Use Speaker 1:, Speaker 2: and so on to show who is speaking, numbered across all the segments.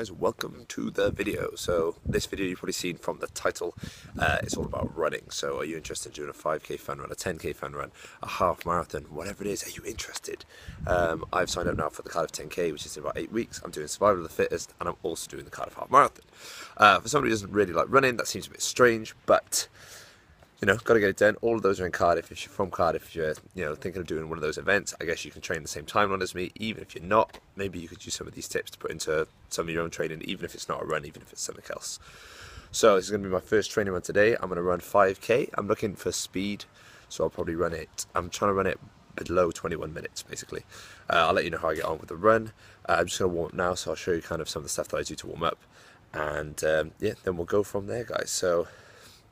Speaker 1: guys, welcome to the video. So this video you've probably seen from the title, it's all about running. So are you interested in doing a 5k fun run, a 10k fun run, a half marathon, whatever it is, are you interested? I've signed up now for the Cardiff 10k, which is in about 8 weeks. I'm doing Survival of the Fittest and I'm also doing the Cardiff half marathon. For somebody who doesn't really like running, that seems a bit strange, but you know, got to get it done. All of those are in Cardiff. If you're from Cardiff, if you're, thinking of doing one of those events, I guess you can train the same timeline as me. Even if you're not, maybe you could use some of these tips to put into some of your own training, even if it's not a run, even if it's something else. So this is going to be my first training run today. I'm going to run 5k. I'm looking for speed, so I'll probably run it. I'm trying to run it below 21 minutes, basically. I'll let you know how I get on with the run. I'm just going to warm up now, so I'll show you kind of some of the stuff that I do to warm up. And yeah, then we'll go from there, guys. So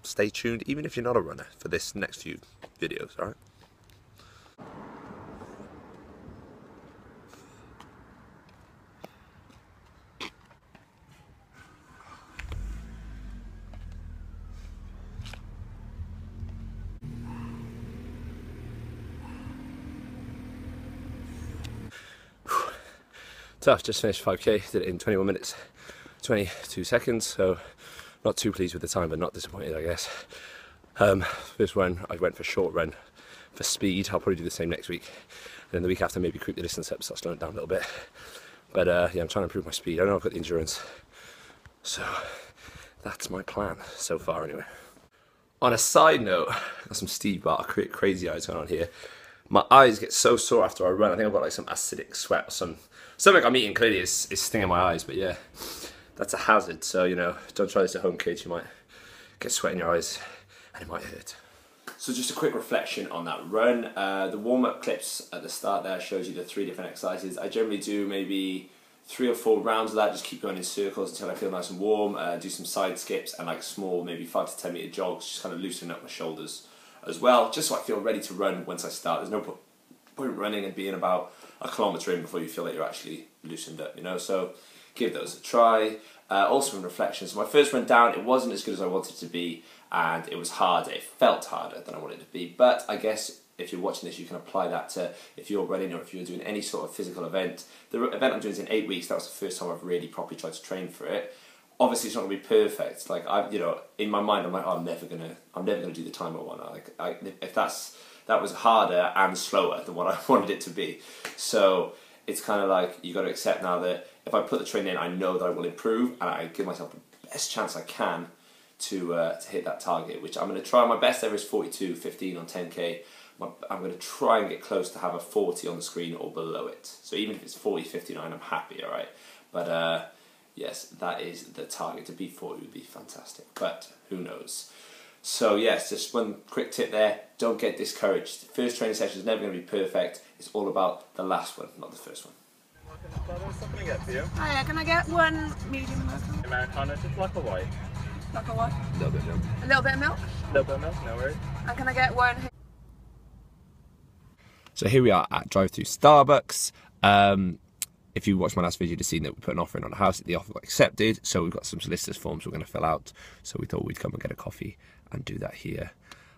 Speaker 1: stay tuned, even if you're not a runner, for this next few videos, alright? Tough, just finished 5k, did it in 21 minutes, 22 seconds, so not too pleased with the time, but not disappointed, I guess. First run, I went for short run for speed. I'll probably do the same next week. And then the week after, maybe creep the distance up, start slowing it down a little bit. But yeah, I'm trying to improve my speed. I know I've got the endurance. So that's my plan so far anyway. On a side note, I've got some Steve Barker crazy eyes going on here. My eyes get so sore after I run. I think I've got like some acidic sweat or something I'm eating clearly is stinging my eyes, but yeah. That's a hazard, so don't try this at home, kids. You might get sweat in your eyes and it might hurt. So just a quick reflection on that run. The warm-up clips at the start there shows you the 3 different exercises. I generally do maybe 3 or 4 rounds of that, just keep going in circles until I feel nice and warm. Do some side skips and like small, maybe 5 to 10 meter jogs, just kind of loosening up my shoulders as well, just so I feel ready to run once I start. There's no point running and being about a kilometre in before you feel like you're actually loosened up, so give those a try. Also in reflection, so my first run down, it wasn't as good as I wanted it to be, and it was harder. It felt harder than I wanted it to be, but I guess if you're watching this, you can apply that to if you're running or if you're doing any sort of physical event. The event I'm doing is in 8 weeks. That was the first time I've really properly tried to train for it. Obviously, it's not going to be perfect. Like in my mind, I'm like, oh, I'm never gonna do the time I want. If that was harder and slower than what I wanted it to be. So it's kind of like you got to accept now that if I put the training in, I know that I will improve, and I give myself the best chance I can to hit that target, which I'm going to try. My best ever is 42.15 on 10k. I'm going to try and get close to have a 40 on the screen or below it. So even if it's 40.59, I'm happy, alright? But yes, that is the target. To beat 40 would be fantastic, but who knows? So yes, just one quick tip there, don't get discouraged. The first training session is never going to be perfect. It's all about the last one, not the first one.
Speaker 2: Something to get for you.
Speaker 3: Hiya, can I get one medium Americano?
Speaker 2: Americano, just like a white.
Speaker 3: Like a what?
Speaker 1: A little bit of milk.
Speaker 3: A little bit of milk?
Speaker 2: A little bit of milk, no worries.
Speaker 3: And can I get one?
Speaker 1: So here we are at drive-thru Starbucks. If you watched my last video, you'd have seen that we put an offer in on a house. The offer got accepted, so we've got some solicitors forms we're going to fill out. So we thought we'd come and get a coffee and do that here,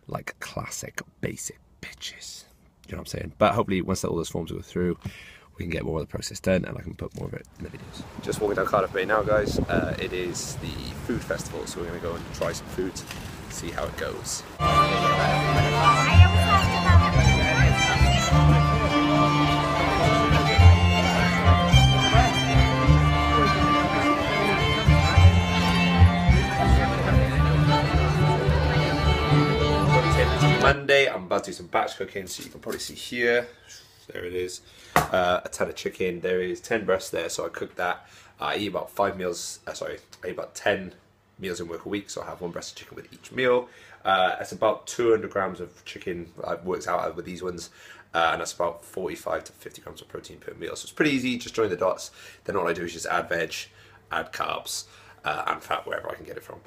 Speaker 1: like classic basic bitches. You know what I'm saying? But hopefully once all those forms go through, we can get more of the process done and I can put more of it in the videos. Just walking down Cardiff Bay now, guys. It is the food festival, so we're going to go and try some food, see how it goes. Monday, I'm about to do some batch cooking, so you can probably see here, there it is, a ton of chicken. There is 10 breasts there, so I cooked that. I eat about 5 meals, I eat about 10 meals in work a week, so I have 1 breast of chicken with each meal. That's about 200 grams of chicken I've worked out with these ones, and that's about 45 to 50 grams of protein per meal. So it's pretty easy, just join the dots. Then all I do is just add veg, add carbs, and fat wherever I can get it from.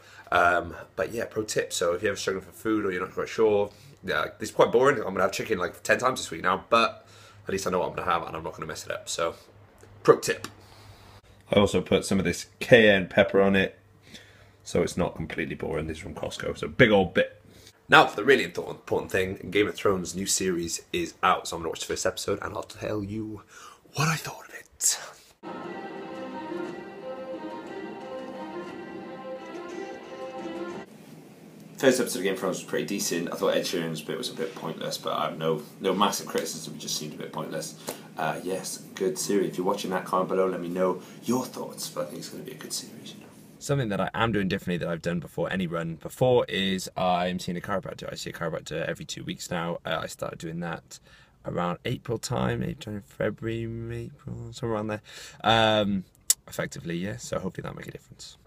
Speaker 1: But yeah, pro tip, so if you're ever struggling for food or you're not quite sure, yeah, it's quite boring. I'm going to have chicken like 10 times this week now, but at least I know what I'm going to have and I'm not going to mess it up. So, pro tip. I also put some of this cayenne pepper on it, so it's not completely boring. This is from Costco, so big old bit. Now for the really important thing, Game of Thrones new series is out, so I'm going to watch the first episode and I'll tell you what I thought of it. First episode of Game of Thrones was pretty decent. I thought Ed Sheeran's bit was a bit pointless, but I have no massive criticism. It just seemed a bit pointless. Yes, good series. If you're watching that, comment below. Let me know your thoughts. But I think it's going to be a good series. You know. Something that I am doing differently that I've done before any run before is I'm seeing a chiropractor. I see a chiropractor every 2 weeks now. I started doing that around April time, February, April, somewhere around there. Effectively, yeah. So hopefully that'll make a difference.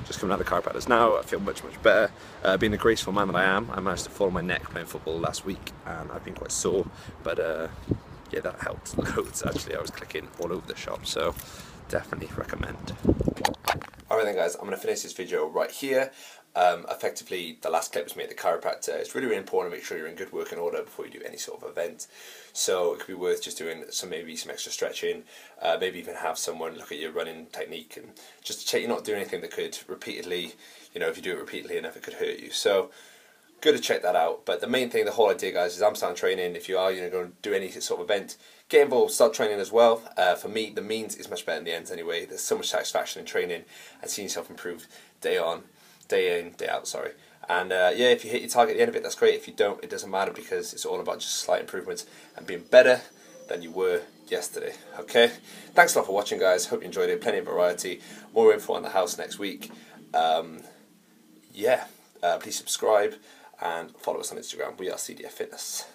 Speaker 1: Just coming out of the chiropractors now, I feel much better. Being the graceful man that I am, I managed to fall on my neck playing football last week, and I've been quite sore. But yeah, that helped loads. Actually, I was clicking all over the shop, so definitely recommend. Alright then guys, I'm going to finish this video right here. Effectively, the last clip was made at the chiropractor. It's really important to make sure you're in good working order before you do any sort of event. So it could be worth just doing maybe some extra stretching, maybe even have someone look at your running technique and just to check you're not doing anything that could repeatedly, you know, if you do it repeatedly enough, it could hurt you. So good to check that out. But the main thing, the whole idea, guys, is I'm starting training. If you are, going to do any sort of event, get involved, start training as well. For me, the means is much better than the ends anyway. There's so much satisfaction in training and seeing yourself improve day in, day out, sorry. And yeah, if you hit your target at the end of it, that's great. If you don't, it doesn't matter because it's all about just slight improvements and being better than you were yesterday. Okay? Thanks a lot for watching, guys. Hope you enjoyed it. Plenty of variety. More info on the house next week. Yeah, please subscribe and follow us on Instagram. We are CDF Fitness.